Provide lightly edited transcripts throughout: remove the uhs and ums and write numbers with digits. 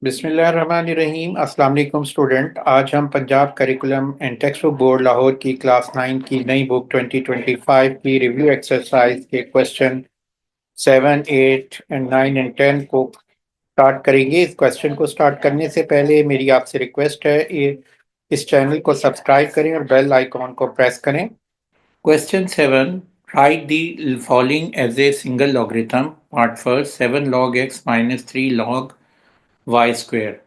बिस्मिल्लाहिर्रहमानिर्रहीम। अस्सलाम वालेकुम स्टूडेंट। आज हम Punjab curriculum and text book board Lahore की क्लास 9 की नई बुक 2025 की रिव्यू एक्सरसाइज के क्वेश्चन 7, 8 एंड 9 एंड 10 को स्टार्ट करेंगे। इस क्वेश्चन को स्टार्ट करने से पहले मेरी आपसे रिक्वेस्ट है, इस चैनल को सब्सक्राइब करें और बेल आइकॉन को प्रेस करें। Question 7, write the following as a single logarithm. Part first, 7 log x minus 3 log y square.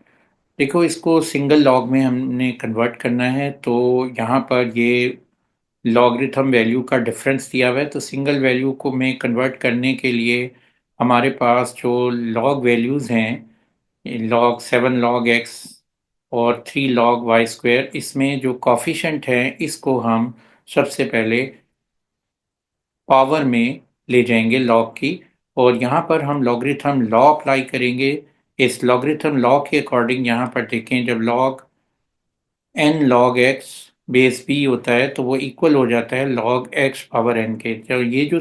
देखो, इसको सिंगल लॉग में हमने कन्वर्ट करना है, तो यहाँ पर ये लॉगरिथम वैल्यू का डिफरेंस दिया हुआ है। तो सिंगल वैल्यू को में कन्वर्ट करने के लिए हमारे पास जो लॉग वैल्यूज़ हैं, लॉग 7 log x और 3 log y स्क्वेयर, इसमें जो कॉफिशेंट है इसको हम सबसे पहले पावर में ले जाएंगे लॉग की, और यहाँ पर हम लॉगरिथम लॉ अप्लाई करेंगे। इस लॉगरिथम लॉ के अकॉर्डिंग यहाँ पर देखें, जब log n log x base b होता है तो वो इक्वल हो जाता है log x पावर n के। तो ये जो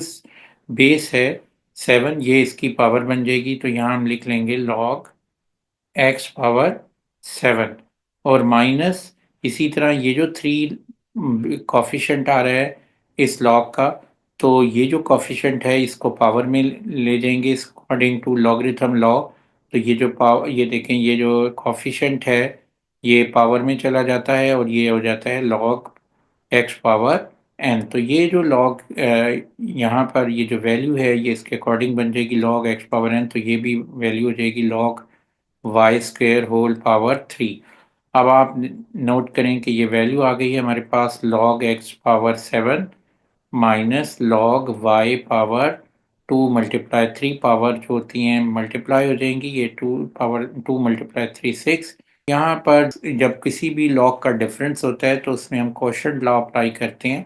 बेस है 7, ये इसकी पावर बन जाएगी। तो यहाँ हम लिख लेंगे log x पावर 7, और माइनस इसी तरह ये जो 3 कॉफिशेंट आ रहा है इस log का, तो ये जो कॉफिशेंट है इसको पावर में ले जाएंगे अकॉर्डिंग टू लॉगरिथम लॉ। तो ये जो पावर, ये देखें, ये जो कॉफिशेंट है ये पावर में चला जाता है और ये हो जाता है log x पावर n। तो ये जो log यहाँ पर ये जो वैल्यू है ये इसके अकॉर्डिंग बन जाएगी log x पावर n। तो ये भी वैल्यू हो जाएगी log y square whole power 3। अब आप नोट करें कि ये वैल्यू आ गई है हमारे पास log x power 7 minus log y power 2 multiply 3, power जो होती हैं मल्टीप्लाई हो जाएंगी। ये 2 पावर 2 मल्टीप्लाई 3 6। यहाँ पर जब किसी भी लॉग का डिफरेंस होता है तो उसमें हम कोशेंट लॉ अप्लाई करते हैं,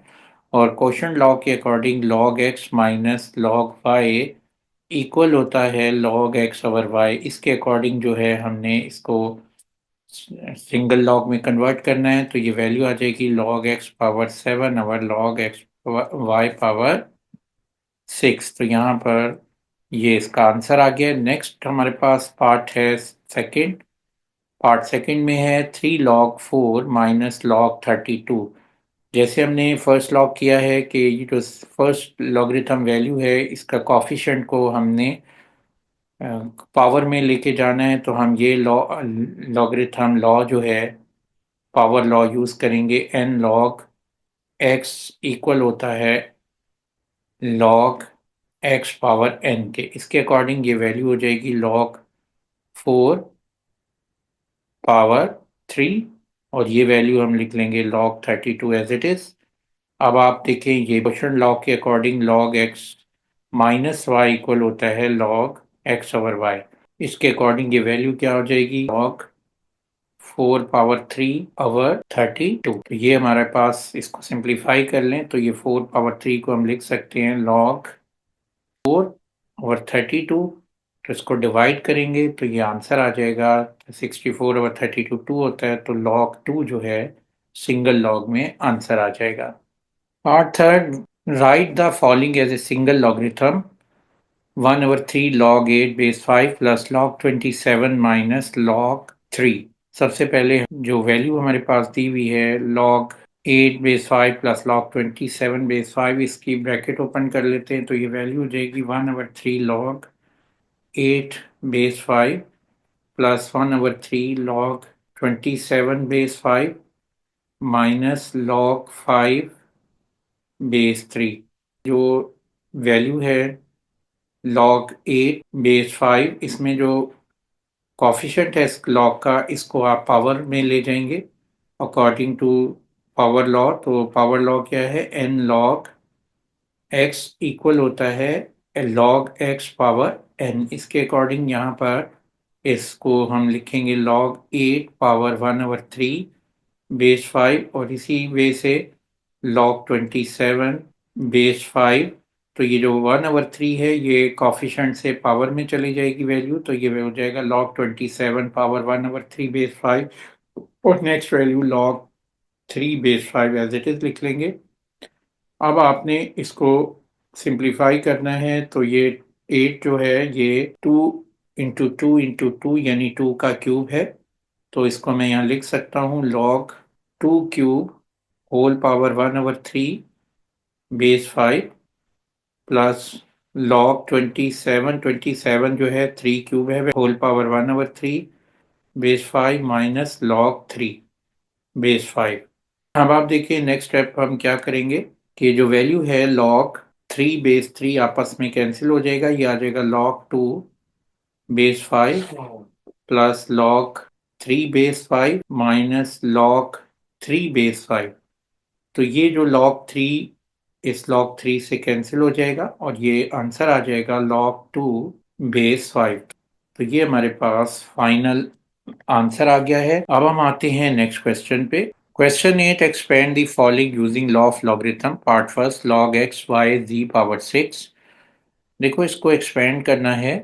और कोशेंट लॉ के according log x minus log y equal होता है log x ओवर y। इसके अकॉर्डिंग जो है हमने इसको सिंगल लॉग में कन्वर्ट करना है। तो ये वैल्यू आ जाएगी log x power 7 over log x y power 6। तो यहाँ पर ये इसका आंसर आ गया। नेक्स्ट हमारे पास पार्ट है सेकंड। पार्ट सेकंड में है 3 log 4 माइनस log 32। जैसे हमने फर्स्ट लॉग किया है कि ये जो फर्स्ट लॉगरिथम वैल्यू है इसका कॉफिशेंट को हमने पावर में लेके जाना है, तो हम ये लॉगरिथम लॉ जो है पावर लॉ यूज करेंगे। n log x इक्वल होता है log x पावर n के। इसके अकॉर्डिंग ये वैल्यू हो जाएगी log 4 पावर 3, और ये वैल्यू हम लिख लेंगे log 32 एज इट इज। अब आप देखें, ये क्वेश्चन लॉ के according log x minus y equal होता है log x ओवर y। इसके अकॉर्डिंग ये वैल्यू क्या हो जाएगी, log 4 पावर 3 ओवर 32। तो ये हमारे पास, इसको सिंप्लीफाई कर लें तो ये 4 पावर 3 को हम लिख सकते हैं log 4 ओवर 32। तो इसको डिवाइड करेंगे तो ये आंसर आ जाएगा 64 ओवर 32 2 होता है, तो log 2 जो है सिंगल लॉग में आंसर आ जाएगा। Part third, write the following as a single logarithm. 1/3 log 8 base 5 plus log 27 minus log 3। सबसे पहले जो वैल्यू हमारे पास दी हुई है log 8 base 5 plus log 27 base 5, इसकी ब्रैकेट ओपन कर लेते हैं तो ये वैल्यू हो जाएगी 1/3 log 8 base 5 plus 1/3 log 27 base 5 minus log 5 base 3। जो वैल्यू है log 8 बेस 5, इसमें जो कॉफिशेंट है इस log का, इसको आप पावर में ले जाएंगे अकॉर्डिंग टू पावर लॉ। तो पावर लॉ क्या है, n log x इक्वल होता है log x पावर n। इसके अकॉर्डिंग यहाँ पर इसको हम लिखेंगे log 8 पावर 1/3 बेस 5, और इसी वे से log 27 बेस 5। तो ये जो 1/3 है ये कॉफिशेंट से पावर में चली जाएगी वैल्यू, तो ये हो जाएगा log 27 पावर 1/3 बेस 5, और next value log 3 base 5 as it is लिख लेंगे। अब आपने इसको सिंप्लीफाई करना है तो ये 8 जो है ये 2 इंटू टू यानी 2 का क्यूब है, तो इसको मैं यहाँ लिख सकता हूँ log 2 cube whole power 1/3 base 5 plus log 27 जो है 3 क्यूब है whole power 1/3 base 5 minus log 3 base 5। अब आप देखिए नेक्स्ट स्टेप हम क्या करेंगे कि जो वैल्यू है log 3 बेस 3 आपस में कैंसिल हो जाएगा, ये आ जाएगा log 2 base 5 plus log 3 base 5 minus log 3 base 5। तो ये जो log 3 इस log 3 से कैंसिल हो जाएगा और ये आंसर आ जाएगा log 2 बेस 5। तो ये हमारे पास फाइनल आंसर आ गया है। अब हम आते हैं नेक्स्ट क्वेश्चन पे। Question 8, expand the following using law of logarithm. Part first, log x y z power 6। देखो इसको एक्सपेंड करना है,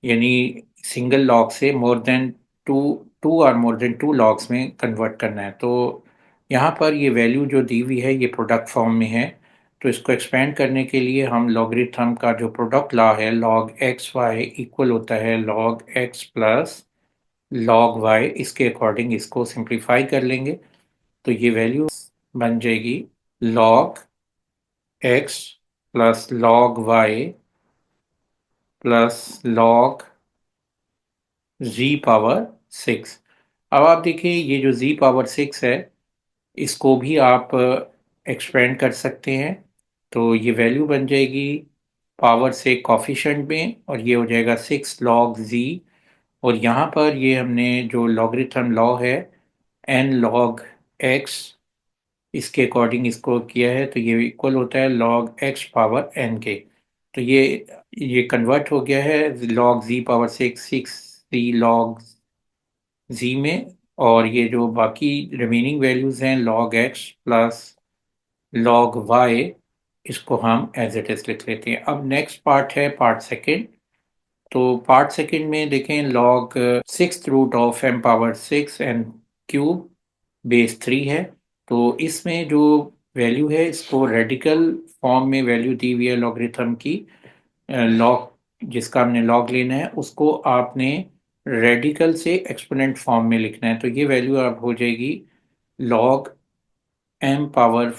यानी सिंगल लॉग से मोर देन टू टू और मोर देन टू लॉग्स में कन्वर्ट करना है। तो यहाँ पर ये वैल्यू जो दी हुई है ये प्रोडक्ट फॉर्म में है, तो इसको एक्सपेंड करने के लिए हम लॉगरिथम का जो प्रोडक्ट लॉ है log x y इक्वल होता है log x plus log y, इसके अकॉर्डिंग इसको सिंप्लीफाई कर लेंगे तो ये वैल्यू बन जाएगी log x plus log y plus log z power 6। अब आप देखिए ये जो z पावर 6 है इसको भी आप एक्सपेंड कर सकते हैं, तो ये वैल्यू बन जाएगी पावर से कॉफिशेंट में और ये हो जाएगा 6 log z। और यहाँ पर ये हमने जो लॉगरिथम लॉ है n log x, इसके अकॉर्डिंग इसको किया है तो ये इक्वल होता है log x पावर n के। तो ये कन्वर्ट हो गया है log z power 6 z log z में, और ये जो बाकी रिमेनिंग वैल्यूज हैं log x plus log y, इसको हम एज इट इज लिख लेते हैं। अब नेक्स्ट पार्ट है पार्ट सेकेंड। तो पार्ट सेकेंड में देखें log 6th root of m power 6 n cube base 3 है। तो इसमें जो वैल्यू है इसको रेडिकल फॉर्म में वैल्यू दी हुई है लॉगरिथम की, लॉग जिसका हमने लॉग लेना है उसको आपने रेडिकल से एक्सपोनेंट फॉर्म में लिखना है। तो ये वैल्यू आप हो जाएगी log m power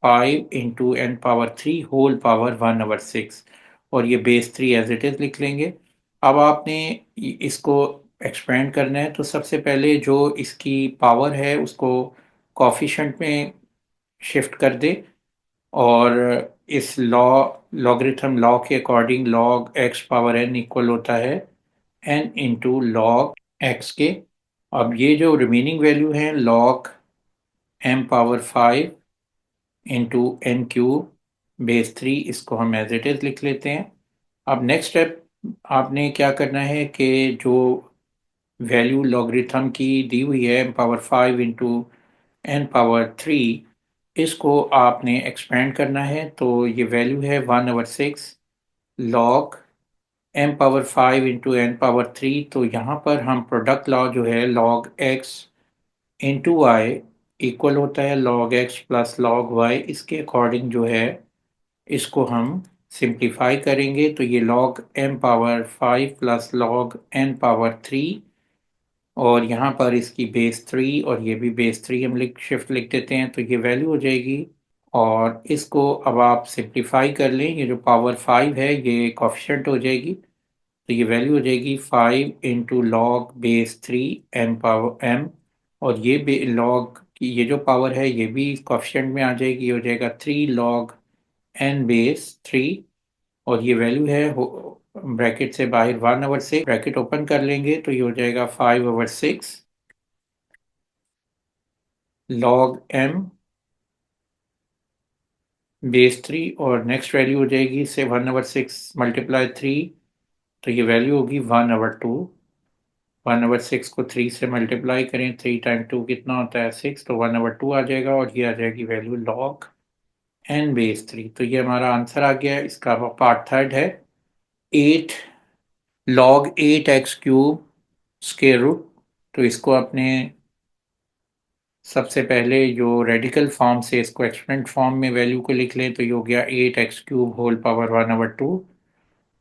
5 into n power 3 whole power 1/6, और ये बेस 3 एज इट इज लिख लेंगे। अब आपने इसको एक्सपेंड करना है तो सबसे पहले जो इसकी पावर है उसको कॉफिशेंट में शिफ्ट कर दे, और इस लॉगरिथम लॉ के according log x power n equal होता है n इंटू log x के। अब ये जो रिमेनिंग वैल्यू है log m power 5 into n cube base 3, इसको हम एज इट इज लिख लेते हैं। अब नेक्स्ट स्टेप आपने क्या करना है कि जो वैल्यू लॉगरिथम की दी हुई है m power 5 into n power 3, इसको आपने एक्सपेंड करना है। तो ये वैल्यू है 1/6 log m power 5 into n power 3। तो यहाँ पर हम प्रोडक्ट लॉ जो है log x into y equal होता है log x plus log y, इसके अकॉर्डिंग जो है इसको हम सिंप्लीफाई करेंगे तो ये log m power 5 plus log n power 3, और यहाँ पर इसकी बेस 3 और ये भी बेस 3 हम शिफ्ट लिख देते हैं तो ये वैल्यू हो जाएगी। और इसको अब आप सिंप्लीफाई कर लें, ये जो पावर 5 है ये कॉफिशेंट हो जाएगी तो ये वैल्यू हो जाएगी 5 into log base 3 m power m, और ये लॉग की ये जो पावर है ये भी कॉफिशेंट में आ जाएगी, हो जाएगा 3 log n बेस 3, और ये वैल्यू है ब्रैकेट से बाहर 1/6, ब्रैकेट ओपन कर लेंगे तो ये हो जाएगा 5/6 log m बेस 3, और नेक्स्ट वैल्यू हो जाएगी इससे 1/6 मल्टीप्लाई 3, तो ये वैल्यू होगी 1/2। 1/6 को 3 से मल्टीप्लाई करें, 3 टाइम 2 कितना होता है 6, तो 1/2 आ जाएगा, और ये आ जाएगी वैल्यू log n बेस 3। तो ये हमारा आंसर आ गया। इसका पार्ट थर्ड है 8 log 8x cube square root. तो इसको अपने सबसे पहले जो रेडिकल फॉर्म से इसको एक्सपोनेंट फॉर्म में वैल्यू को लिख लें तो ये हो गया 8x क्यूब होल पावर 1/2।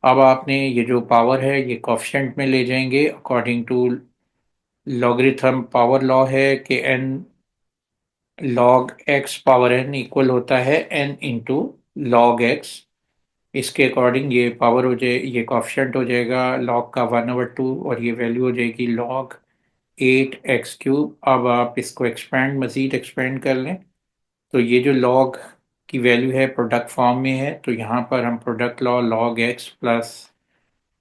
अब आपने ये जो पावर है ये कोफिशिएंट में ले जाएंगे according to logarithm power law है कि n log x power n equal होता है n इंटू log x। इसके अकॉर्डिंग ये पावर हो जाए, ये कोफिशिएंट हो जाएगा log का 1/2 और ये वैल्यू हो जाएगी log 8x³ अब आप इसको मज़ीद एक्सपेंड कर लें तो ये जो log की वैल्यू है प्रोडक्ट फॉर्म में है, तो यहाँ पर हम product law log x plus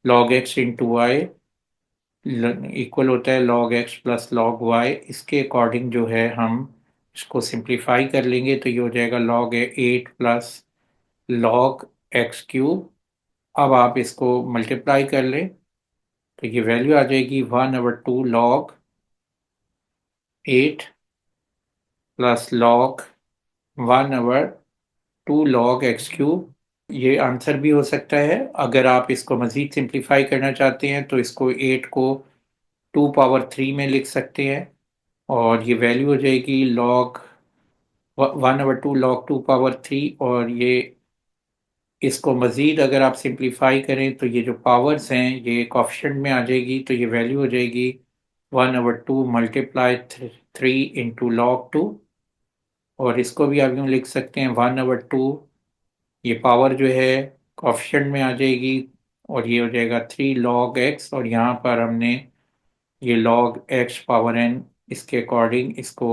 log x into y equal होता है log x plus log y। इसके अकॉर्डिंग जो है हम इसको सिंप्लीफाई कर लेंगे तो ये हो जाएगा log 8 प्लस log x³। अब आप इसको मल्टीप्लाई कर लें तो ये वैल्यू आ जाएगी 1/2 log 8 plus log 1/2 log x³। ये आंसर भी हो सकता है। अगर आप इसको मज़ीद सिंप्लीफाई करना चाहते हैं तो इसको 8 को 2 पावर 3 में लिख सकते हैं और ये वैल्यू हो जाएगी log 1/2 log 2 पावर 3। और ये इसको मज़ीद अगर आप सिंप्लीफाई करें तो ये जो पावर्स हैं ये कोफिशिएंट में आ जाएगी तो ये वैल्यू हो जाएगी 1/2 मल्टीप्लाई 3 इंटू log 2। और इसको भी आप यूँ लिख सकते हैं 1/2 ये पावर जो है कोफिशिएंट में आ जाएगी और ये हो जाएगा 3 log x और यहाँ पर हमने ये log x पावर n इसके अकॉर्डिंग इसको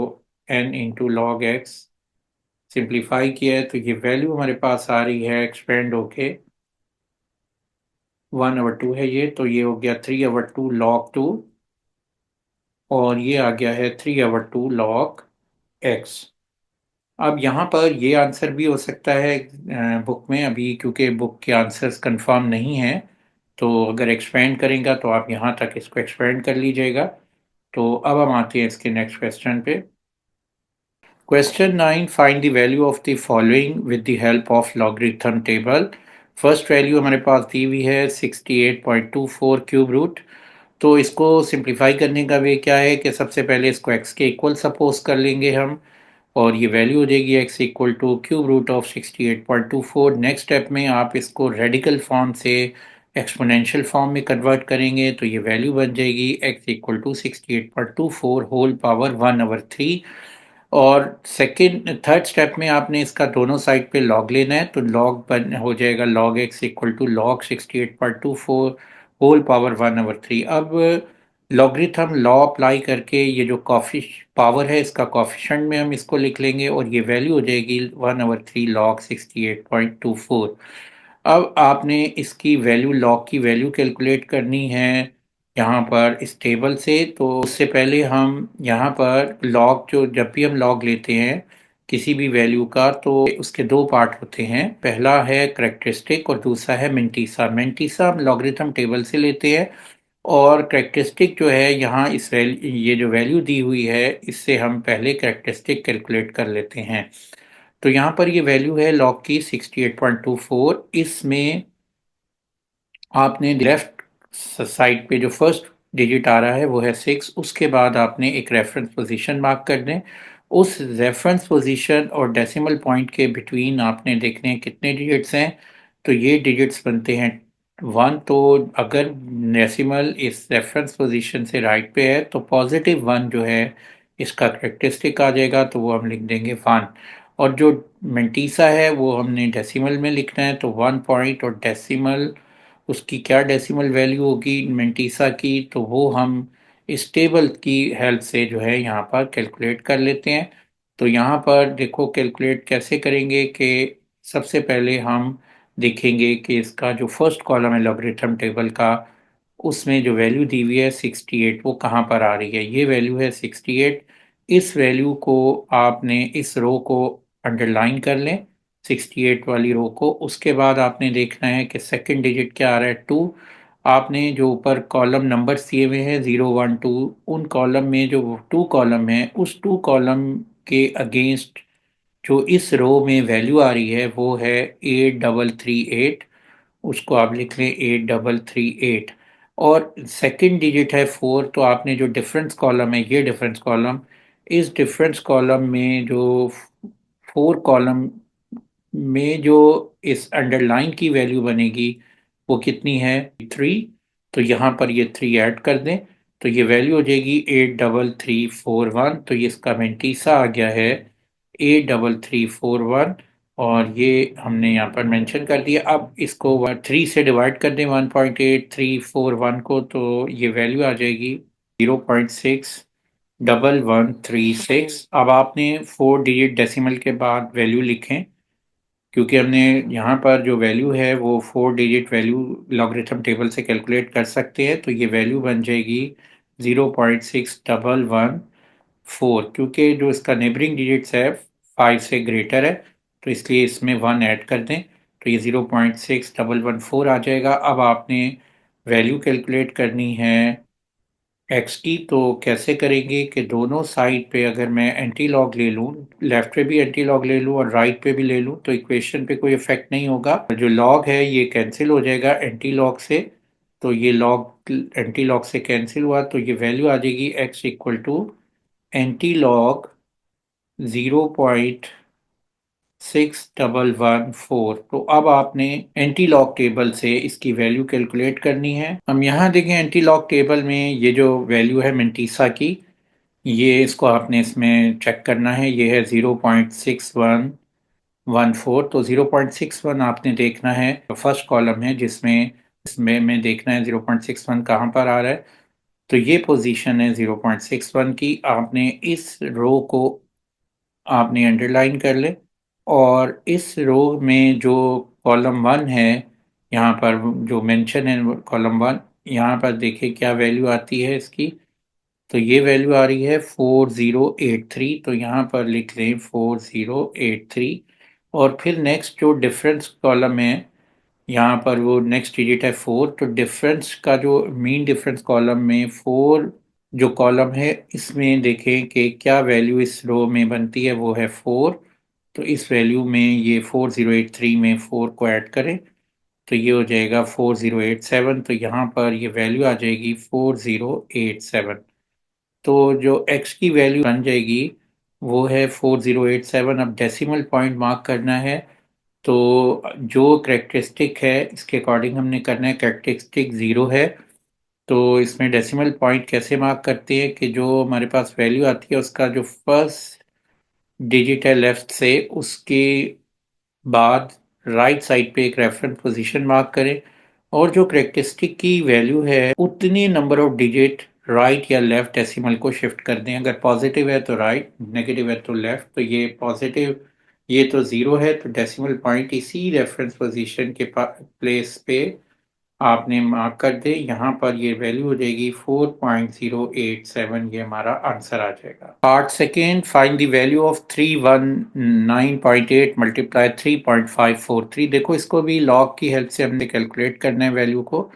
n into log x simplify किया है तो ये वैल्यू हमारे पास आ रही है एक्सपेंड होके 1/2 है ये, तो ये हो गया 3/2 log 2 और ये आ गया है 3/2 log x। अब यहाँ पर ये आंसर भी हो सकता है बुक में, अभी क्योंकि बुक के आंसर्स कंफर्म नहीं है तो अगर एक्सपेंड करेंगे तो आप यहाँ तक इसको एक्सपेंड कर लीजिएगा। तो अब हम आते हैं इसके नेक्स्ट क्वेश्चन पे। Question 9, find the value of the following with the help of logarithm table. First value हमारे पास दी हुई है 68.24 क्यूब रूट। तो इसको सिंप्लीफाई करने का वे क्या है कि सबसे पहले इसको x के इक्वल सपोज कर लेंगे हम और ये वैल्यू हो जाएगी x equal to cube root of 68.24। Next step में आप इसको रेडिकल फॉर्म से एक्सपोनेंशियल फॉर्म में कन्वर्ट करेंगे तो ये वैल्यू बन जाएगी x equal to 68.24 whole power 1/3। और सेकेंड थर्ड स्टेप में आपने इसका दोनों साइड पे लॉग लेना है तो लॉग बन हो जाएगा log x equal to log 68.24 whole power 1/3। अब लॉगरिथम लॉ अप्लाई करके ये जो कॉफी पावर है इसका कॉफिशेंट में हम इसको लिख लेंगे और ये वैल्यू हो जाएगी 1/3 log 68.24। अब आपने इसकी वैल्यू लॉग की वैल्यू कैलकुलेट करनी है यहाँ पर इस टेबल से। तो उससे पहले हम यहाँ पर लॉग जो जब भी हम लॉग लेते हैं किसी भी वैल्यू का तो उसके दो पार्ट होते हैं, पहला है करेक्टरिस्टिक और दूसरा है मिंटीसा। मिंटीसा हम लॉगरिथम टेबल से लेते हैं और करेक्टरिस्टिक जो है यहाँ इस ये जो वैल्यू दी हुई है इससे हम पहले करेक्टरिस्टिक कैलकुलेट कर लेते हैं। तो यहाँ पर ये वैल्यू है लॉग की 68.24। इसमें आपने लेफ्ट साइड पे जो फर्स्ट डिजिट आ रहा है वो है 6, उसके बाद आपने एक रेफरेंस पोजीशन मार्क कर दें। उस रेफरेंस पोजीशन और डेसिमल पॉइंट के बिटवीन आपने देखने हैं कितने डिजिट्स हैं। तो ये डिजिट्स बनते हैं 1। तो अगर डेसिमल इस रेफरेंस पोजीशन से राइट पे है तो +1 जो है इसका करेक्टरिस्टिक आ जाएगा तो वो हम लिख देंगे 1। और जो मेंटीसा है वो हमने डेसिमल में लिखना है तो 1 पॉइंट और डेसिमल उसकी क्या डेसिमल वैल्यू होगी मेंटीसा की तो वो हम इस टेबल की हेल्प से जो है यहाँ पर कैलकुलेट कर लेते हैं। तो यहाँ पर देखो कैलकुलेट कैसे करेंगे कि सबसे पहले हम देखेंगे कि इसका जो फर्स्ट कॉलम है लॉगरिथम टेबल का उसमें जो वैल्यू दी हुई है 68 वो कहाँ पर आ रही है। ये वैल्यू है 68। इस वैल्यू को आपने इस रो को अंडरलाइन कर लें 68 वाली रो को। उसके बाद आपने देखना है कि सेकंड डिजिट क्या आ रहा है 2। आपने जो ऊपर कॉलम नंबर दिए हुए हैं 0 1 2 उन कॉलम में जो 2 कॉलम है उस 2 कॉलम के अगेंस्ट जो इस रो में वैल्यू आ रही है वो है 8338। उसको आप लिख लें 8338। और सेकंड डिजिट है 4। तो आपने जो डिफरेंस कॉलम है ये डिफरेंस कॉलम, इस डिफरेंस कॉलम में जो 4 कॉलम में जो इस अंडरलाइन की वैल्यू बनेगी वो कितनी है 3। तो यहाँ पर ये 3 ऐड कर दें तो ये वैल्यू हो जाएगी 83341। तो ये इसका मेंटीसा आ गया है 83341 और ये हमने यहाँ पर मेंशन कर दिया। अब इसको 3 से डिवाइड कर दें 1.8341 को तो ये वैल्यू आ जाएगी 0.61136। अब आपने 4 डिजिट डेसिमल के बाद वैल्यू लिखें क्योंकि हमने यहाँ पर जो वैल्यू है वो 4 डिजिट वैल्यू लॉगरिथम टेबल से कैलकुलेट कर सकते हैं। तो ये वैल्यू बन जाएगी 0.6114 क्योंकि जो इसका नेबरिंग डिजिट्स है 5 से ग्रेटर है तो इसलिए इसमें 1 ऐड कर दें तो ये 0.6114 आ जाएगा। अब आपने वैल्यू कैलकुलेट करनी है एक्स की। तो कैसे करेंगे कि दोनों साइड पे अगर मैं एंटी लॉग ले लूँ, लेफ्ट पे भी एंटी लॉग ले लूँ और राइट पे भी ले लूँ तो इक्वेशन पे कोई इफेक्ट नहीं होगा। जो लॉग है ये कैंसिल हो जाएगा एंटी लॉग से। तो ये लॉग एंटी लॉग से कैंसिल हुआ तो ये वैल्यू आ जाएगी x equal to anti log 0.6114। तो अब आपने एंटी लॉग टेबल से इसकी वैल्यू कैलकुलेट करनी है। हम यहाँ देखें एंटी लॉग टेबल में ये जो वैल्यू है मेंटीसा की, ये इसको आपने इसमें चेक करना है। ये है 0.6114। तो 0.61 आपने देखना है फर्स्ट कॉलम है जिसमें इसमें में देखना है 0.61 कहाँ पर आ रहा है। तो ये पोजीशन है 0.61 की। आपने इस रो को आपने अंडरलाइन कर ले और इस रो में जो कॉलम 1 है यहाँ पर जो मेंशन है कॉलम 1, यहाँ पर देखिए क्या वैल्यू आती है इसकी। तो ये वैल्यू आ रही है 4083। तो यहाँ पर लिख लें 4083 और फिर नेक्स्ट जो डिफरेंस कॉलम है यहाँ पर वो नेक्स्ट डिजिट है 4। तो डिफरेंस का जो मीन डिफरेंस कॉलम में 4 जो कॉलम है इसमें देखें कि क्या वैल्यू इस रो में बनती है, वो है 4। तो इस वैल्यू में ये 4083 में 4 को ऐड करें तो ये हो जाएगा 4087। तो यहाँ पर ये वैल्यू आ जाएगी 4087। तो जो x की वैल्यू बन जाएगी वो है 4087। अब डेसिमल पॉइंट मार्क करना है तो जो करेक्टरिस्टिक है इसके अकॉर्डिंग हमने करना है। करेक्टरिस्टिक 0 है तो इसमें डेसिमल पॉइंट कैसे मार्क करते हैं कि जो हमारे पास वैल्यू आती है उसका जो फर्स्ट डिजिट है लेफ्ट से उसके बाद राइट साइड पे एक रेफरेंस पोजीशन मार्क करें और जो करेक्टरिस्टिक की वैल्यू है उतनी नंबर ऑफ डिजिट राइट या लेफ्ट डेसिमल को शिफ्ट कर दें। अगर पॉजिटिव है तो राइट, नेगेटिव है तो लेफ्ट। तो ये पॉजिटिव ये तो 0 है तो डेसिमल पॉइंट इसी रेफरेंस पोजीशन के प्लेस पे आपने मार्क कर दे। यहाँ पर ये वैल्यू हो जाएगी 4.087। ये हमारा आंसर आ जाएगा। Part second, find the value of 319.8 multiply 3.543। देखो इसको भी लॉग की हेल्प से हमने कैलकुलेट करना है वैल्यू को।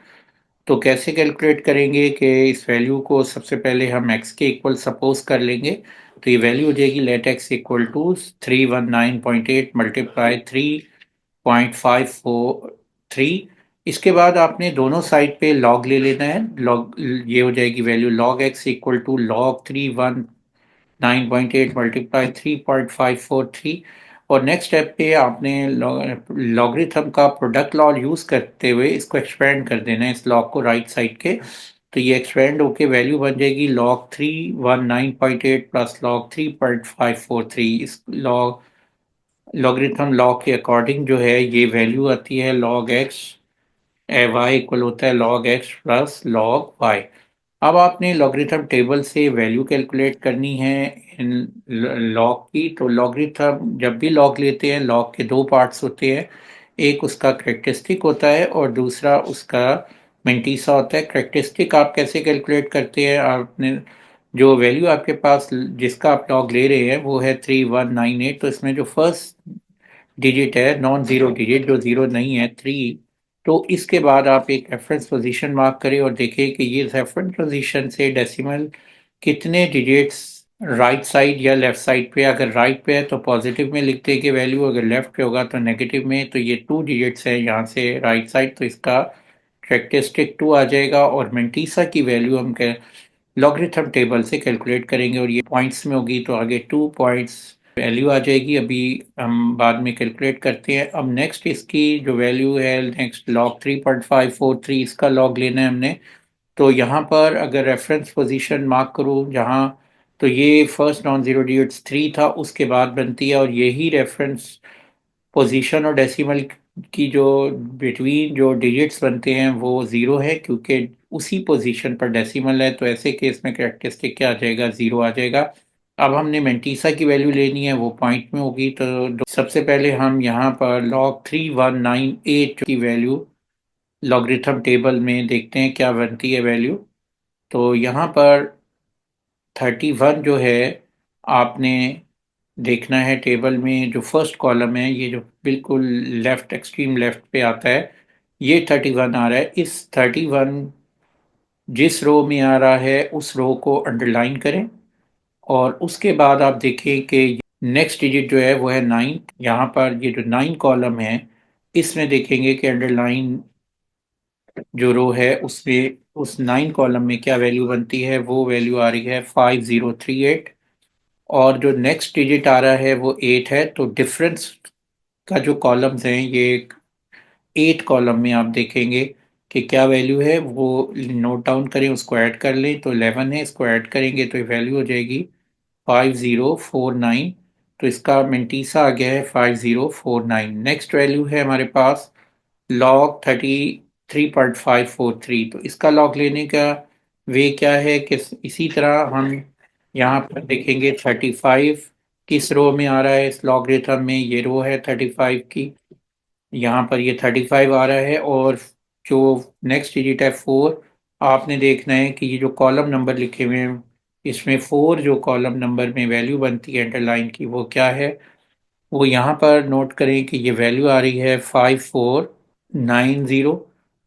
तो कैसे कैलकुलेट करेंगे कि इस वैल्यू को सबसे पहले हम x के इक्वल सपोज कर लेंगे। तो ये वैल्यू हो जाएगी let x equal to 319.8 multiply 3.543। इसके बाद आपने दोनों साइड पे लॉग ले लेना है। लॉग ये हो जाएगी value log x equal to log 319.8 multiply 3.543। और नेक्स्ट स्टेप पे आपने लॉगरिथम का प्रोडक्ट लॉ यूज़ करते हुए इसको एक्सपेंड कर देना है इस लॉग को राइट साइड के। तो ये एक्सपेंड होके वैल्यू बन जाएगी लॉग 319.8 प्लस लॉग 3.543। इस लॉगरिथम लॉ के अकॉर्डिंग जो है ये वैल्यू आती है लॉग एक्स वाई इक्वल होता है log x plus log y. अब आपने लॉगरिथम टेबल से वैल्यू कैलकुलेट करनी है इन लॉग की। तो लॉगरिथम जब भी लॉग लेते हैं लॉग के दो पार्ट्स होते हैं, एक उसका करेक्टरिस्टिक होता है और दूसरा उसका मेंटीसा होता है। करेक्टरिस्टिक आप कैसे कैलकुलेट करते हैं, आपने जो वैल्यू आपके पास जिसका आप लॉग ले रहे हैं वो है 3198। तो इसमें जो फर्स्ट डिजिट है नॉन जीरो डिजिट जो जीरो नहीं है 3। तो इसके बाद आप एक रेफरेंस पोजीशन मार्क करें और देखें कि ये रेफरेंस पोजीशन से डेसिमल कितने डिजिट्स राइट साइड या लेफ्ट साइड पे। अगर राइट पे है तो पॉजिटिव में लिखते हैं कि वैल्यू, अगर लेफ्ट पे होगा तो नेगेटिव में। तो ये 2 डिजिट्स है यहाँ से राइट साइड तो इसका करेक्टरिस्टिक 2 आ जाएगा। और मेंटीसा की वैल्यू हम लॉगरिथम टेबल से कैलकुलेट करेंगे और ये पॉइंट्स में होगी तो आगे 2 पॉइंट्स वैल्यू आ जाएगी। अभी हम बाद में कैलकुलेट करते हैं। अब नेक्स्ट इसकी जो वैल्यू है, नेक्स्ट log 3.543, इसका लॉग लेना है हमने। तो यहाँ पर अगर रेफरेंस पोजीशन मार्क करूँ जहाँ, तो ये फर्स्ट नॉन जीरो डिजिट्स 3 था, उसके बाद बनती है, और यही रेफरेंस पोजीशन और डेसिमल की जो बिटवीन जो डिजिट्स बनते हैं वो ज़ीरो है, क्योंकि उसी पोजीशन पर डेसिमल है। तो ऐसे केस में करेक्टरिस्टिक क्या आ जाएगा, ज़ीरो आ जाएगा। अब हमने मेंटीसा की वैल्यू लेनी है, वो पॉइंट में होगी। तो सबसे पहले हम यहाँ पर log 3198 की वैल्यू लॉगरिथम टेबल में देखते हैं क्या बनती है वैल्यू। तो यहाँ पर 31 जो है, आपने देखना है टेबल में जो फर्स्ट कॉलम है, ये जो बिल्कुल लेफ्ट, एक्सट्रीम लेफ्ट पे आता है, ये 31 आ रहा है। इस 31 जिस रो में आ रहा है उस रो को अंडरलाइन करें, और उसके बाद आप देखें कि नेक्स्ट डिजिट जो है वो है 9। यहाँ पर ये जो 9 कॉलम है, इसमें देखेंगे कि अंडरलाइन जो रो है उसमें उस 9 कॉलम में क्या वैल्यू बनती है। वो वैल्यू आ रही है 5038, और जो नेक्स्ट डिजिट आ रहा है वो 8 है। तो डिफरेंस का जो कॉलम्स हैं, ये 8 कॉलम में आप देखेंगे कि क्या वैल्यू है, वो नोट डाउन करें, उसको ऐड कर लें। तो 11 है, इसको ऐड करेंगे तो ये वैल्यू हो जाएगी 5049। तो इसका मेंटीसा आ गया है 5049। नेक्स्ट वैल्यू है हमारे पास लॉग 33.543। तो इसका लॉग लेने का वे क्या है कि इसी तरह हम यहाँ पर देखेंगे 35 किस रो में आ रहा है इस लॉगरिथम में, ये रो है 35 की, यहाँ पर ये 35 आ रहा है। और जो नेक्स्ट डिजिट है 4, आपने देखना है कि ये जो कॉलम नंबर लिखे हुए हैं, इसमें 4 जो कॉलम नंबर में वैल्यू बनती है अंडरलाइन की, वो क्या है, वो यहाँ पर नोट करें कि ये वैल्यू आ रही है 5490।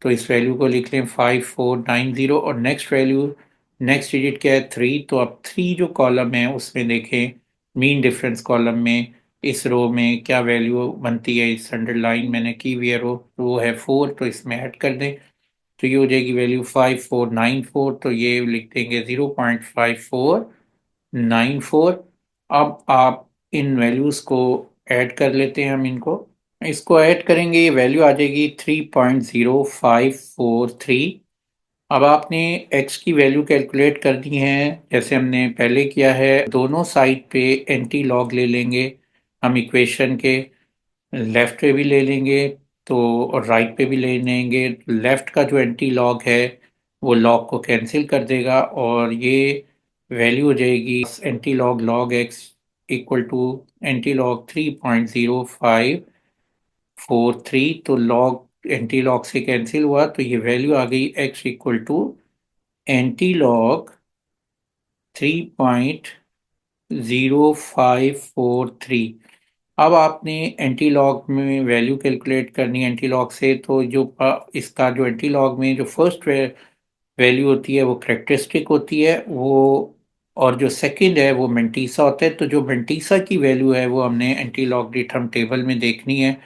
तो इस वैल्यू को लिख लें 5490। और नेक्स्ट वैल्यू, नेक्स्ट डिजिट क्या है, 3। तो अब 3 जो कॉलम है उसमें देखें, मीन डिफरेंस कॉलम में इस रो में क्या वैल्यू बनती है, इस अंडरलाइन मैंने की हुई है रो, वो है 4। तो इसमें ऐड कर दें तो ये हो जाएगी वैल्यू 5494। तो ये लिख देंगे 0.5494। अब आप इन वैल्यूज़ को ऐड कर लेते हैं हम इनको। इसको ऐड करेंगे, ये वैल्यू आ जाएगी 3.0543। अब आपने x की वैल्यू कैलकुलेट करनी है जैसे हमने पहले किया है। दोनों साइड पे एंटी लॉग ले लेंगे हम इक्वेशन के, लेफ्ट पे भी ले लेंगे तो, और राइट पे भी ले लेंगे। लेफ्ट का जो एंटी लॉग है वो लॉग को कैंसिल कर देगा, और ये वैल्यू हो जाएगी anti log log x equal to anti log 3.0543। तो लॉग एंटी लॉग से कैंसिल हुआ, तो ये वैल्यू आ गई x equal to anti log 3.0543। अब आपने एंटी लॉग में वैल्यू कैलकुलेट करनी है एंटी लॉग से। तो जो इसका जो एंटी लॉग में जो फर्स्ट वैल्यू होती है वो करेक्टरिस्टिक होती है वो, और जो सेकंड है वो मेंटीसा होता है। तो जो मेंटीसा की वैल्यू है वो हमने एंटी लॉगरिथम टेबल में देखनी है,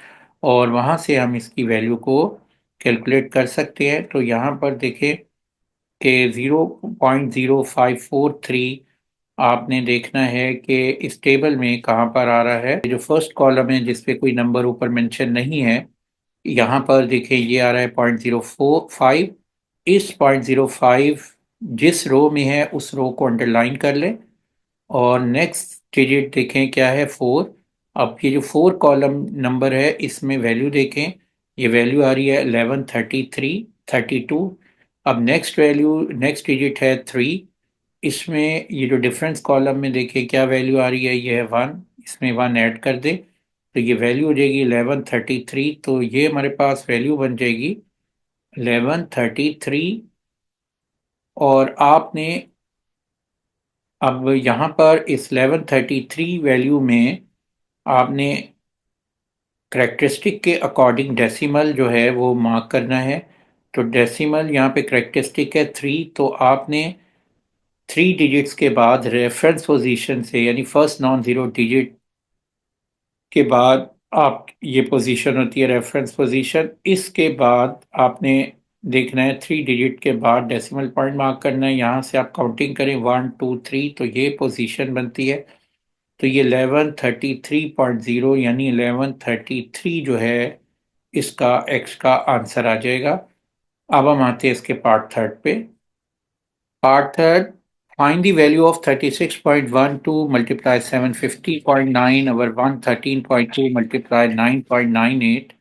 और वहाँ से हम इसकी वैल्यू को कैलकुलेट कर सकते हैं। तो यहाँ पर देखें कि 0.0543 आपने देखना है कि इस टेबल में कहाँ पर आ रहा है। जो फर्स्ट कॉलम है जिसपे कोई नंबर ऊपर मेंशन नहीं है, यहाँ पर देखें ये आ रहा है 0.05। इस 0.05 जिस रो में है उस रो को अंडरलाइन कर लें, और नेक्स्ट डिजिट देखें क्या है, 4। अब ये जो 4 कॉलम नंबर है इसमें वैल्यू देखें, ये वैल्यू आ रही है 1133 32। अब नेक्स्ट वैल्यू, नेक्स्ट डिजिट है 3। इसमें ये जो डिफरेंस कॉलम में देखिए क्या वैल्यू आ रही है, ये है 1, इसमें 1 ऐड कर दे तो ये वैल्यू हो जाएगी 1133। तो ये हमारे पास वैल्यू बन जाएगी 1133। और आपने अब यहाँ पर इस 1133 वैल्यू में आपने करेक्टरिस्टिक के अकॉर्डिंग डेसिमल जो है वो मार्क करना है। तो डेसिमल यहाँ पे करेक्टरिस्टिक है 3। तो आपने 3 डिजिट्स के बाद रेफरेंस पोजीशन से, यानी फर्स्ट नॉन जीरो डिजिट के बाद आप, ये पोजीशन होती है रेफरेंस पोजीशन। इसके बाद आपने देखना है 3 डिजिट के बाद डेसिमल पॉइंट मार्क करना है। यहाँ से आप काउंटिंग करें 1 2 3, तो ये पोजीशन बनती है। तो ये 1133.0 यानी 1133 जो है इसका एक्स का आंसर आ जाएगा। अब हम आते हैं इसके पार्ट थर्ड पे। Part third, find the value of 36.12 multiply 750.9 over 113.2 multiply 9.98।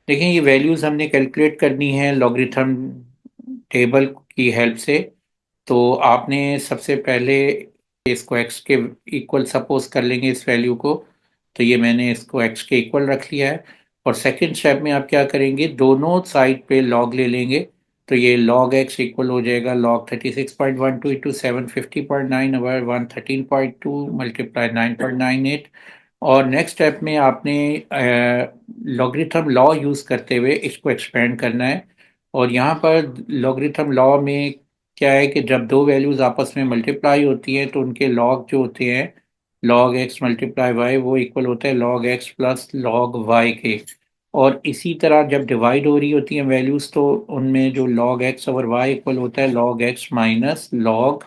देखिए ये वैल्यूज हमने कैलकुलेट करनी है लॉगरिथम टेबल की हेल्प से। तो आपने सबसे पहले इसको x के इक्वल सपोज कर लेंगे इस वैल्यू को। तो ये मैंने इसको x के इक्वल रख लिया है। और सेकंड स्टेप में आप क्या करेंगे, दोनों साइड पे लॉग ले लेंगे। तो ये लॉग x इक्वल हो जाएगा लॉग 36.12 इंटू 750.9 ओवर 113.2 मल्टीप्लाई 9.98। और नेक्स्ट स्टेप में आपने लॉगरिथम लॉ यूज़ करते हुए इसको एक्सपेंड करना है। और यहाँ पर लॉगरिथम लॉ में क्या है कि जब दो वैल्यूज आपस में मल्टीप्लाई होती हैं तो उनके लॉग जो होते हैं, लॉग एक्स मल्टीप्लाई वाई, वो इक्वल होता है log x plus log y के। और इसी तरह जब डिवाइड हो रही होती हैं वैल्यूज तो उनमें जो log x over y equal होता है log x minus log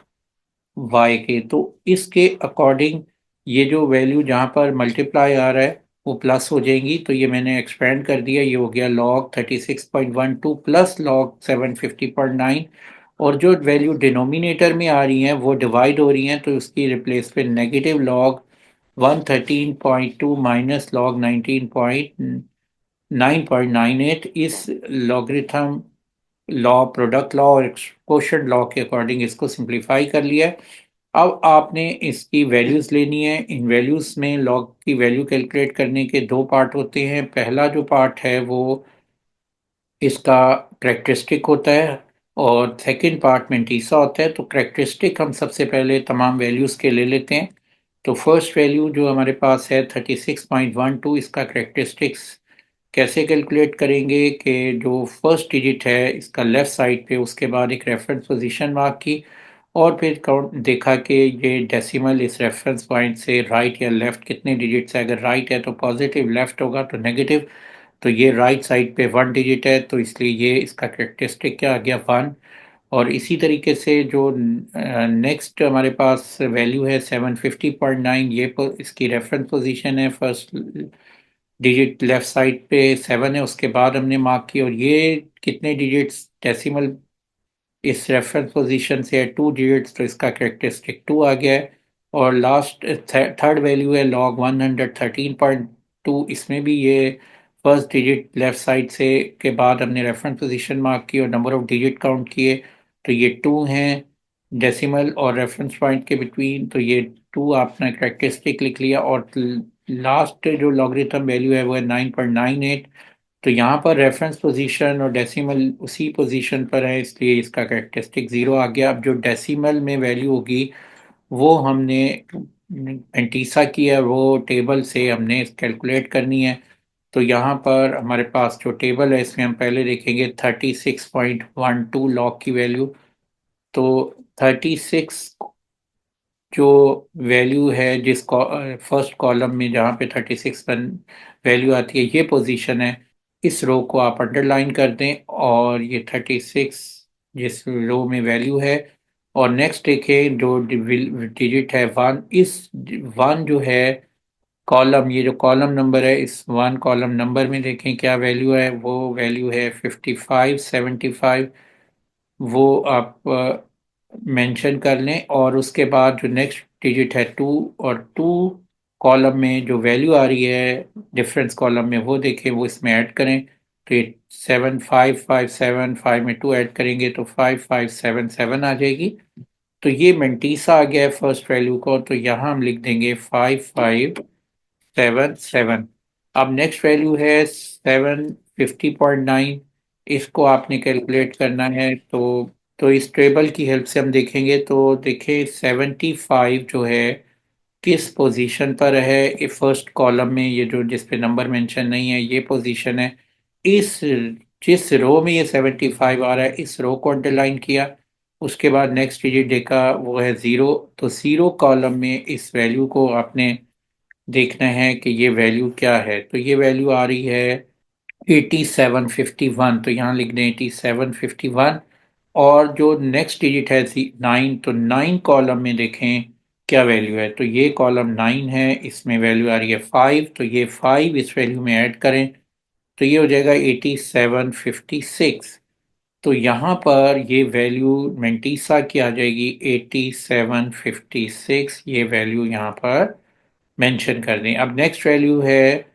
y के। तो इसके अकॉर्डिंग ये जो वैल्यू जहाँ पर मल्टीप्लाई आ रहा है वो प्लस हो जाएंगी। तो ये मैंने एक्सपेंड कर दिया, ये हो गया लॉग 36.12 प्लस लॉग 750.9। और जो वैल्यू डिनोमिनेटर में आ रही हैं वो डिवाइड हो रही हैं तो उसकी रिप्लेस पे नेगेटिव लॉग 113.2 माइनस लॉग 19.998। इस लॉगरिथम लॉ, प्रोडक्ट लॉ और क्वोशंट लॉ के अकॉर्डिंग इसको सिंप्लीफाई कर लिया है। अब आपने इसकी वैल्यूज लेनी है। इन वैल्यूज में लॉग की वैल्यू कैलकुलेट करने के दो पार्ट होते हैं। पहला जो पार्ट है वो इसका करेक्टरिस्टिक होता है और सेकंड पार्ट में टीसा होता है। तो करेक्टरिस्टिक हम सबसे पहले तमाम वैल्यूज के ले लेते हैं। तो फर्स्ट वैल्यू जो हमारे पास है 36.12, इसका करेक्टरिस्टिक्स कैसे कैलकुलेट करेंगे कि जो फर्स्ट डिजिट है इसका लेफ्ट साइड पे, उसके बाद एक रेफरेंस पोजीशन मार्क की और फिर काउंट देखा कि ये डेसिमल इस रेफरेंस पॉइंट से राइट या लेफ्ट कितने डिजिट्स है। अगर राइट है तो पॉजिटिव, लेफ्ट होगा तो नेगेटिव। तो ये राइट साइड पे वन डिजिट है तो इसलिए ये इसका करेक्टरिस्टिक क्या आ गया, वन। और इसी तरीके से जो नेक्स्ट हमारे पास वैल्यू है 750.9, ये इसकी रेफरेंस पोजीशन है, फर्स्ट डिजिट लेफ्ट साइड पे सेवन है, उसके बाद हमने मार्क की। और ये कितने डिजिट्स डेसिमल इस रेफरेंस पोजीशन से है, टू डिजिट्स, तो इसका करेक्टरिस्टिक टू आ गया है। और लास्ट थर्ड वैल्यू है लॉग 113.2, इसमें भी ये फर्स्ट डिजिट लेफ्ट साइड से के बाद हमने रेफरेंस पोजीशन मार्क की और नंबर ऑफ डिजिट काउंट किए। तो ये टू हैं डेसिमल और रेफरेंस पॉइंट के बिटवीन। तो ये टू आपने करेक्टरिस्टिक लिख लिया। और लास्ट जो लॉगरिथम वैल्यू है वो है 9.98। तो यहाँ पर रेफरेंस पोजीशन और डेसिमल उसी पोजीशन पर है इसलिए इसका कैरेक्टरिस्टिक ज़ीरो आ गया। अब जो डेसिमल में वैल्यू होगी वो हमने एंटीसा किया, वो टेबल से हमने कैलकुलेट करनी है। तो यहाँ पर हमारे पास जो टेबल है इसमें हम पहले देखेंगे 36.12 लॉग की वैल्यू। तो 36 जो वैल्यू है जिस फर्स्ट कॉलम में जहाँ पे 36 वैल्यू आती है ये पोजीशन है, इस रो को आप अंडरलाइन कर दें। और ये 36 जिस रो में वैल्यू है। और नेक्स्ट देखें जो डिजिट है वन, इस वन जो है कॉलम, ये जो कॉलम नंबर है इस वन कॉलम नंबर में देखें क्या वैल्यू है। वो वैल्यू है 5575। वो आप मेंशन कर लें। और उसके बाद जो नेक्स्ट डिजिट है टू, और टू कॉलम में जो वैल्यू आ रही है डिफरेंस कॉलम में वो देखें, वो इसमें ऐड करें। तो ये 7557, फाइव में टू ऐड करेंगे तो 5577 आ जाएगी। तो ये मेंटीसा आ गया है फर्स्ट वैल्यू को। तो यहाँ हम लिख देंगे 5577। अब नेक्स्ट वैल्यू है 750.9, इसको आपने कैलकुलेट करना है। तो इस टेबल की हेल्प से हम देखेंगे। तो देखिए 75 जो है किस पोजीशन पर है, ये फर्स्ट कॉलम में, ये जो जिस पे नंबर मेंशन नहीं है ये पोजीशन है। इस जिस रो में ये 75 आ रहा है इस रो को अंडरलाइन किया। उसके बाद नेक्स्ट डिजिट देखा वो है ज़ीरो। तो ज़ीरो कॉलम में इस वैल्यू को आपने देखना है कि ये वैल्यू क्या है। तो ये वैल्यू आ रही है 8751। तो यहाँ लिख दें 8751। और जो नेक्स्ट डिजिट है नाइन, तो नाइन कॉलम में देखें क्या वैल्यू है। तो ये कॉलम 9 है, इसमें वैल्यू आ रही है 5, तो ये 5 इस वैल्यू में ऐड करें तो ये हो जाएगा 8756। तो यहाँ पर ये वैल्यू मेंटीसा की आ जाएगी 8756, ये वैल्यू यहाँ पर मेंशन कर दें। अब नेक्स्ट वैल्यू है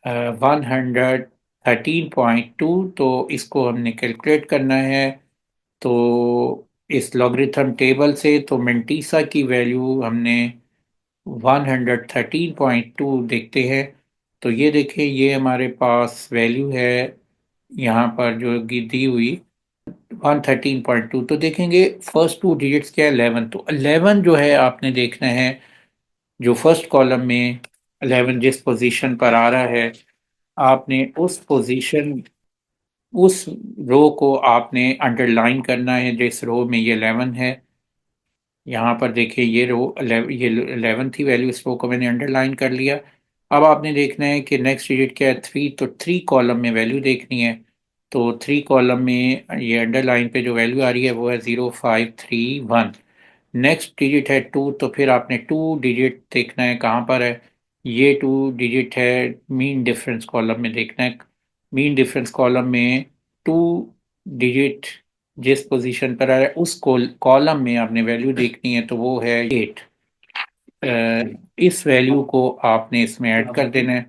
113.2, तो इसको हमने कैलकुलेट करना है। तो इस लॉगरिथम टेबल से तो मेंटीसा की वैल्यू हमने 113.2 देखते हैं। तो ये देखें, ये हमारे पास वैल्यू है यहाँ पर जो दी हुई 113.2। तो देखेंगे फर्स्ट टू डिजिट्स क्या है, 11। तो 11 जो है आपने देखना है, जो फर्स्ट कॉलम में 11 जिस पोजीशन पर आ रहा है, आपने उस रो को आपने अंडरलाइन करना है जिस रो में ये 11 है। यहाँ पर देखिए ये रो 11, ये 11 थी वैल्यू, इस रो को मैंने अंडरलाइन कर लिया। अब आपने देखना है कि नेक्स्ट डिजिट क्या है, 3। तो 3 कॉलम में वैल्यू देखनी है। तो 3 कॉलम में ये अंडरलाइन पे जो वैल्यू आ रही है वो है 0531। नेक्स्ट डिजिट है 2, तो फिर आपने 2 डिजिट देखना है कहाँ पर है। ये 2 डिजिट है मीन डिफरेंस कॉलम में देखना है। मीन डिफरेंस कॉलम में 2 डिजिट जिस पोजीशन पर आ रहा है उस कॉलम में आपने वैल्यू देखनी है, तो वो है 8। इस वैल्यू को आपने इसमें ऐड कर देना है।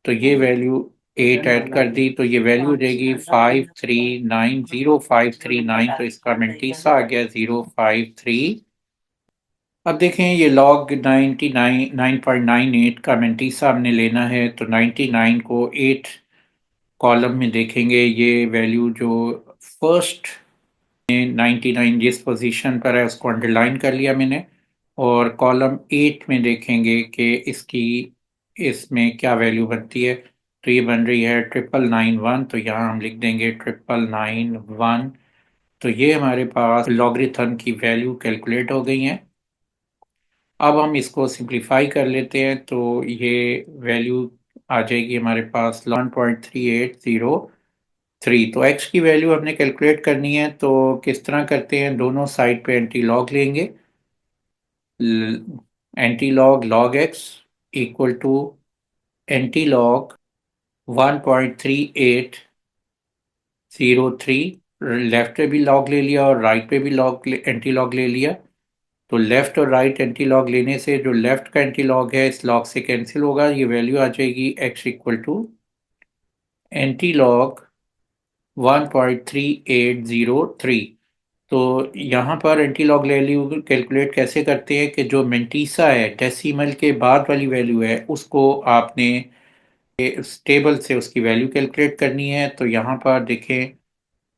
तो ये वैल्यू 8 ऐड कर दी तो ये वैल्यू हो जाएगी 5390,539। तो इसका मेंटीसा आ गया 053। अब देखें ये लॉग 9.98 का मेंटीसा हमने लेना है। तो 99 को 8 कॉलम में देखेंगे, ये वैल्यू जो फर्स्ट 99 जिस पोजीशन पर है उसको अंडरलाइन कर लिया मैंने। और कॉलम 8 में देखेंगे कि इसकी इसमें क्या वैल्यू बनती है। तो ये बन रही है 9991। तो यहाँ हम लिख देंगे 9991। तो ये हमारे पास लॉगरिथम की वैल्यू कैलकुलेट हो गई हैं। अब हम इसको सिंप्लीफाई कर लेते हैं तो ये वैल्यू आ जाएगी हमारे पास 1.3803। तो x की वैल्यू हमने कैलकुलेट करनी है, तो किस तरह करते हैं, दोनों साइड पे एंटी लॉग लेंगे। Anti log log x equal to anti log 1.3803। Left पे भी लॉग ले लिया और राइट पे भी लॉग एंटी लॉग ले लिया। तो लेफ्ट और राइट एंटी लॉग लेने से जो लेफ्ट का एंटी लॉग है इस लॉग से कैंसिल होगा, ये वैल्यू आ जाएगी x equal to anti log 1.3803। तो यहाँ पर एंटी लॉग वैल्यू कैलकुलेट कैसे करते हैं कि जो मेंटीसा है डेसिमल के बाद वाली वैल्यू है उसको आपने इस टेबल से उसकी वैल्यू कैलकुलेट करनी है। तो यहाँ पर देखें,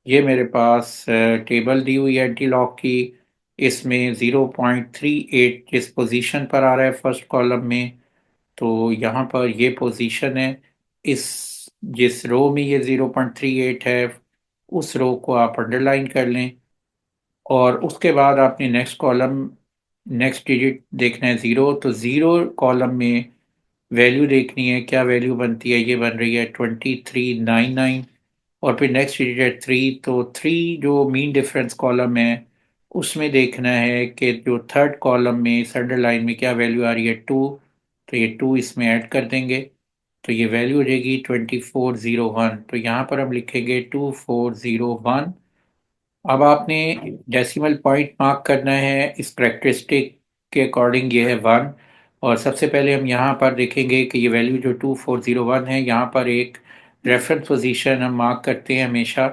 ये मेरे पास टेबल दी हुई है एंटी लॉग की। इसमें 0.38 जिस पोजीशन पर आ रहा है फर्स्ट कॉलम में, तो यहाँ पर ये पोजीशन है। इस जिस रो में ये 0.38 है उस रो को आप अंडरलाइन कर लें। और उसके बाद आपने नेक्स्ट डिजिट देखना है 0। तो 0 कॉलम में वैल्यू देखनी है, क्या वैल्यू बनती है, ये बन रही है 2399। और फिर नेक्स्ट डिजिट है 3। तो 3 जो मीन डिफरेंस कॉलम है उसमें देखना है कि जो थर्ड कॉलम में इस अंडरलाइन में क्या वैल्यू आ रही है 2। तो ये 2 इसमें ऐड कर देंगे तो ये वैल्यू हो जाएगी 2401। तो यहाँ पर हम लिखेंगे 2401। अब आपने डेसिमल पॉइंट मार्क करना है, इस करेक्टरिस्टिक के अकॉर्डिंग ये है 1। और सबसे पहले हम यहाँ पर देखेंगे कि ये वैल्यू जो 2401 है, यहाँ पर एक रेफरेंस पोजीशन हम मार्क करते हैं हमेशा।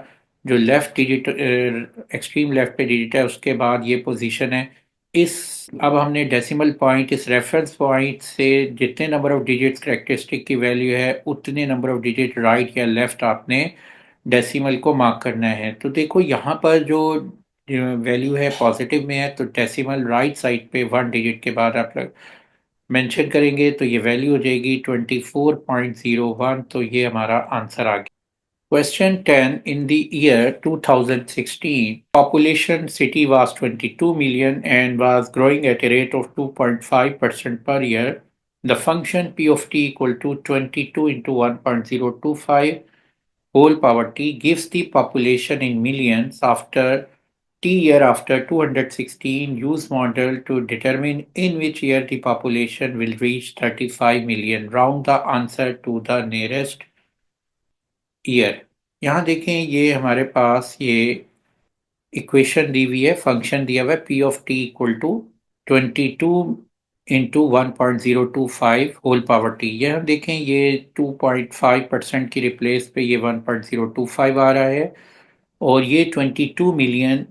जो लेफ्ट डिजिट एक्सट्रीम लेफ्ट पे डिजिट है उसके बाद ये पोजीशन है। इस अब हमने डेसिमल पॉइंट इस रेफरेंस पॉइंट से जितने नंबर ऑफ डिजिट्स करेक्टरिस्टिक की वैल्यू है उतने नंबर ऑफ डिजिट राइट या लेफ्ट आपने डेसिमल को मार्क करना है। तो देखो यहाँ पर जो वैल्यू है पॉजिटिव में है, तो डेसिमल राइट साइड पे 1 डिजिट के बाद आप मेंशन करेंगे तो ये वैल्यू हो जाएगी 24.01। तो ये हमारा आंसर आ गया। Question 10. In the year 2016, population city was 22 million and was growing at a rate of 2.5% per year. The function p of t equal to 22 into 1.025 whole power t gives the population in millions after year after 216, use model to determine in which year the population will reach 35 million. Round the answer to the nearest year. यहाँ देखें ये हमारे पास ये equation दी हुई है, function दिया हुआ है p of t equal to 22 into 1.025 whole power t. ये हम देखें ये 2.5% की रिप्लेस पे ये 1.025 आ रहा है और ये 22 मिलियन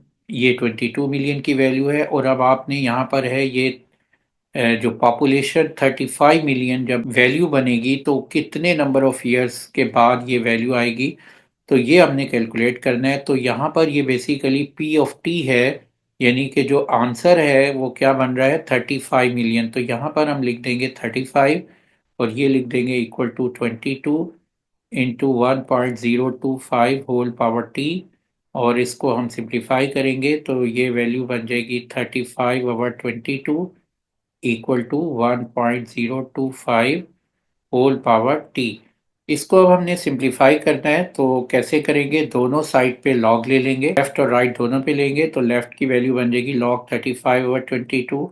की वैल्यू है। और अब आपने यहाँ पर है ये जो पॉपुलेशन 35 मिलियन जब वैल्यू बनेगी तो कितने नंबर ऑफ ईयर्स के बाद ये वैल्यू आएगी, तो ये हमने कैलकुलेट करना है। तो यहाँ पर ये बेसिकली पी ऑफ टी है, यानी कि जो आंसर है वो क्या बन रहा है 35 मिलियन। तो यहाँ पर हम लिख देंगे 35 और ये लिख देंगे equal to 22 into 1.025 whole power t. और इसको हम सिंप्लीफाई करेंगे तो ये वैल्यू बन जाएगी 35/22 equal to 1.025 whole power t. इसको अब हमने सिंप्लीफाई करना है तो कैसे करेंगे, दोनों साइड पे लॉग ले लेंगे, लेफ्ट और राइट दोनों पे लेंगे तो लेफ्ट की वैल्यू बन जाएगी लॉग 35/22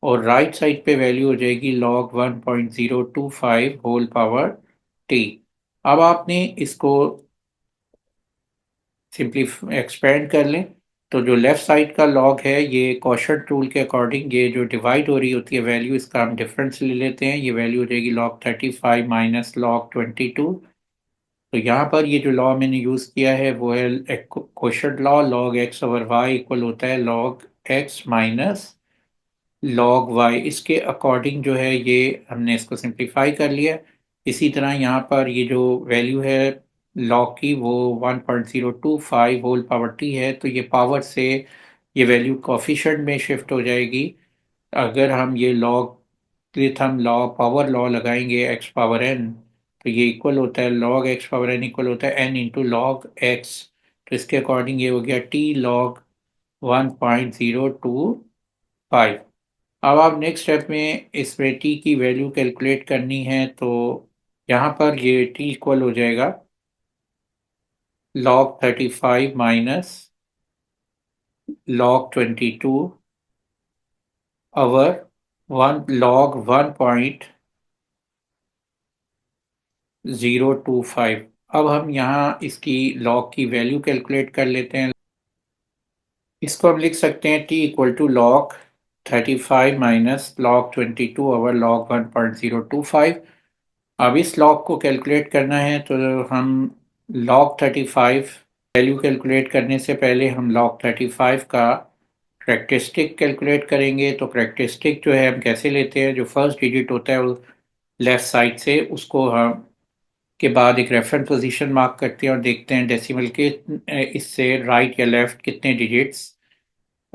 और राइट साइड पे वैल्यू हो जाएगी लॉग 1.025 होल पावर टी। अब आपने इसको सिंपली एक्सपेंड कर लें तो जो लेफ्ट साइड का लॉग है ये क्वोशंट रूल के अकॉर्डिंग ये जो डिवाइड हो रही होती है वैल्यू, इसका हम डिफरेंस ले लेते हैं। ये वैल्यू हो जाएगी लॉग 35 माइनस लॉग 22। तो यहाँ पर ये जो लॉ मैंने यूज़ किया है वो है quotient law, log x over y equal होता है log x minus log y. इसके अकॉर्डिंग जो है ये हमने इसको सिंप्लीफाई कर लिया। इसी तरह यहाँ पर ये जो वैल्यू है लॉग की वो 1.025 होल पावर टी है, तो ये पावर से ये वैल्यू कोफिशिएंट में शिफ्ट हो जाएगी। अगर हम ये लॉग हम लॉ पावर लॉ लगाएंगे एक्स पावर एन, तो ये इक्वल होता है log x power n equal होता है एन इंटू लॉग एक्स। तो इसके अकॉर्डिंग ये हो गया टी लॉग 1.025। अब आप नेक्स्ट स्टेप में इसमें टी की वैल्यू कैलकुलेट करनी है तो यहाँ पर ये टी इक्वल हो जाएगा log 35 माइनस log 22 अवर वन log 1.025। अब हम यहाँ इसकी log की वैल्यू कैलकुलेट कर लेते हैं। इसको हम लिख सकते हैं t equal to log 35 minus log 22 over log 1.025। अब इस log को कैलकुलेट करना है तो हम log 35 वैल्यू कैलकुलेट करने से पहले हम log 35 का करेक्टरिस्टिक कैलकुलेट करेंगे। तो करेक्टरिस्टिक जो है हम कैसे लेते हैं, जो फर्स्ट डिजिट होता है वो लेफ्ट साइड से उसको हम के बाद एक रेफरेंस पोजीशन मार्क करते हैं और देखते हैं डेसिमल के इससे राइट या लेफ्ट कितने डिजिट्स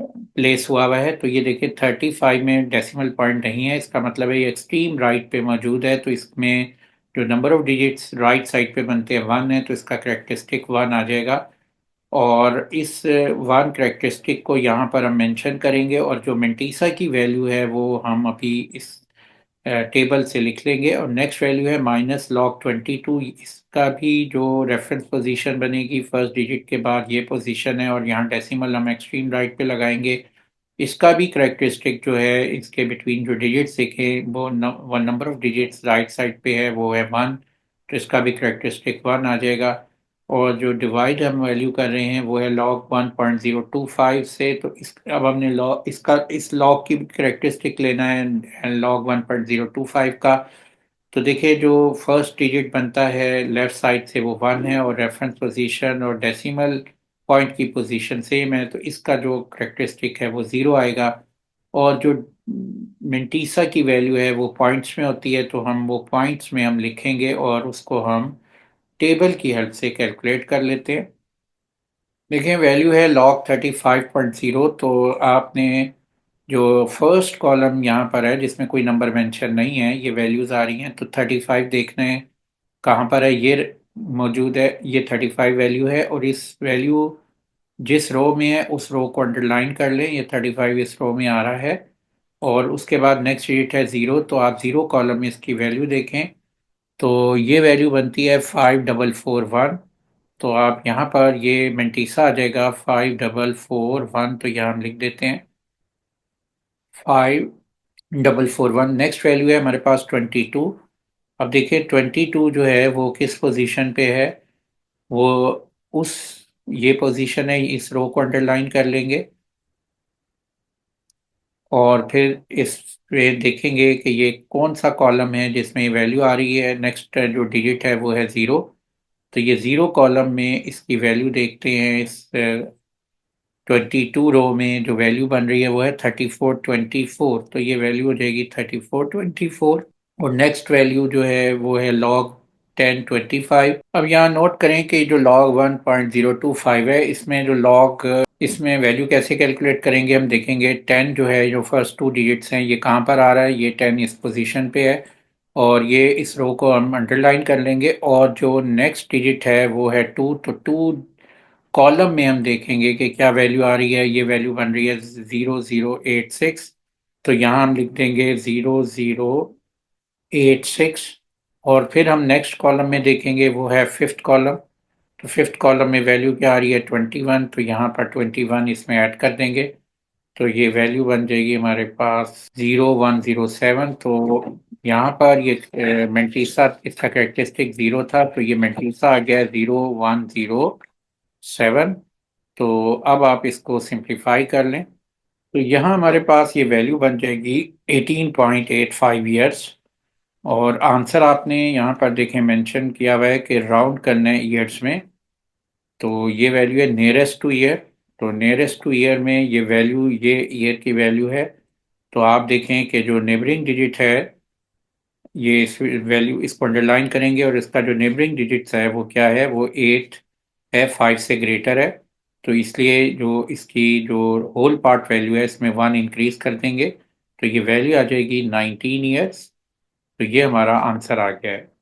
प्लेस हुआ है। तो ये देखिए 35 में डेसिमल पॉइंट नहीं है, इसका मतलब है ये एक्सट्रीम राइट पे मौजूद है। तो इसमें जो number of digits right side पे बनते हैं 1 है, तो इसका करेक्टरिस्टिक 1 आ जाएगा। और इस 1 करेक्टरिस्टिक को यहाँ पर हम मेंशन करेंगे और जो मेंटीसा की वैल्यू है वो हम अभी इस टेबल से लिख लेंगे। और नेक्स्ट वैल्यू है माइनस लॉग 22। इसका भी जो रेफरेंस पोजीशन बनेगी फर्स्ट डिजिट के बाद ये पोजीशन है और यहाँ डेसिमल हम एक्सट्रीम राइट पे लगाएंगे। इसका भी करेक्टरिस्टिक जो है इसके बिटवीन जो डिजिट्स देखें वो one number of digits right side पे है वो है 1, तो इसका भी करेक्टरिस्टिक 1 आ जाएगा। और जो डिवाइड हम वैल्यू कर रहे हैं वो है लॉग 1.025 से। तो इस अब हमने लॉग इसका इस लॉग की करेक्टरिस्टिक लेना है लॉग 1.025 का। तो देखिए जो फर्स्ट डिजिट बनता है लेफ्ट साइड से वो 1 है और रेफरेंस पोजीशन और डेसिमल पॉइंट की पोजीशन सेम है, तो इसका जो करेक्टरिस्टिक है वो 0 आएगा। और जो मिंटीसा की वैल्यू है वो पॉइंट्स में होती है, तो हम वो पॉइंट्स में हम लिखेंगे और उसको हम टेबल की हेल्प से कैलकुलेट कर लेते हैं। देखिए वैल्यू है log 35.0। तो आपने जो फर्स्ट कॉलम यहाँ पर है जिसमें कोई नंबर मेंशन नहीं है, ये वैल्यूज आ रही हैं, तो 35 देखना है कहाँ पर है, ये मौजूद है, ये 35 वैल्यू है। और इस वैल्यू जिस रो में है उस रो को अंडरलाइन कर लें, ये 35 इस रो में आ रहा है। और उसके बाद नेक्स्ट डिजिट है 0, तो आप 0 कॉलम में इसकी वैल्यू देखें तो ये वैल्यू बनती है 5441। तो आप यहाँ पर ये मेंटीसा आ जाएगा 5441, तो यहाँ हम लिख देते हैं 5441। नेक्स्ट वैल्यू है हमारे पास 22। अब देखिए 22 जो है वो किस पोजीशन पे है, वो उस ये पोजीशन है, इस रो को अंडरलाइन कर लेंगे और फिर इस पे देखेंगे कि ये कौन सा कॉलम है जिसमें ये वैल्यू आ रही है। नेक्स्ट जो डिजिट है वो है ज़ीरो, तो ये ज़ीरो कॉलम में इसकी वैल्यू देखते हैं। इस 22 रो में जो वैल्यू बन रही है वो है 3424, तो ये वैल्यू हो जाएगी 3424। और नेक्स्ट वैल्यू जो है वो है लॉग 1025। अब यहाँ नोट करें कि जो लॉग 1.025 है, इसमें जो लॉग इसमें वैल्यू कैसे कैलकुलेट करेंगे हम देखेंगे। 10 जो है, जो फर्स्ट टू डिजिट्स हैं, ये कहाँ पर आ रहा है, ये 10 इस पोजीशन पे है और ये इस रो को हम अंडरलाइन कर लेंगे। और जो नेक्स्ट डिजिट है वो है 2, तो 2 कॉलम में हम देखेंगे कि क्या वैल्यू आ रही है। ये वैल्यू बन रही है 0086, तो यहाँ हम लिख देंगे 0086। और फिर हम नेक्स्ट कॉलम में देखेंगे, वो है फिफ्थ कॉलम। तो फिफ्थ कॉलम में वैल्यू क्या आ रही है 21, तो यहाँ पर 21 इसमें ऐड कर देंगे, तो ये वैल्यू बन जाएगी हमारे पास 0107। तो यहाँ पर ये मेंटीसा, इसका कैरेक्टरिस्टिक ज़ीरो था, तो ये मेंटीसा आ गया 0107। तो अब आप इसको सिंप्लीफाई कर लें, तो यहाँ हमारे पास ये वैल्यू बन जाएगी 18.85 ईयर्स। और आंसर आपने यहाँ पर देखें मेंशन किया हुआ है कि राउंड करना है ईयर्स में, तो ये वैल्यू है नियरेस्ट टू ईयर। तो नियरेस्ट टू ईयर में ये वैल्यू, ये ईयर की वैल्यू है। तो आप देखें कि जो नेबरिंग डिजिट है, ये इस वैल्यू, इसको अंडरलाइन करेंगे और इसका जो नेबरिंग डिजिट्स है वो क्या है, वो 8 है, 5 से ग्रेटर है। तो इसलिए जो इसकी जो होल पार्ट वैल्यू है, इसमें 1 इंक्रीज कर देंगे, तो ये वैल्यू आ जाएगी 19 ईयर्स। तो ये हमारा आंसर आ गया है।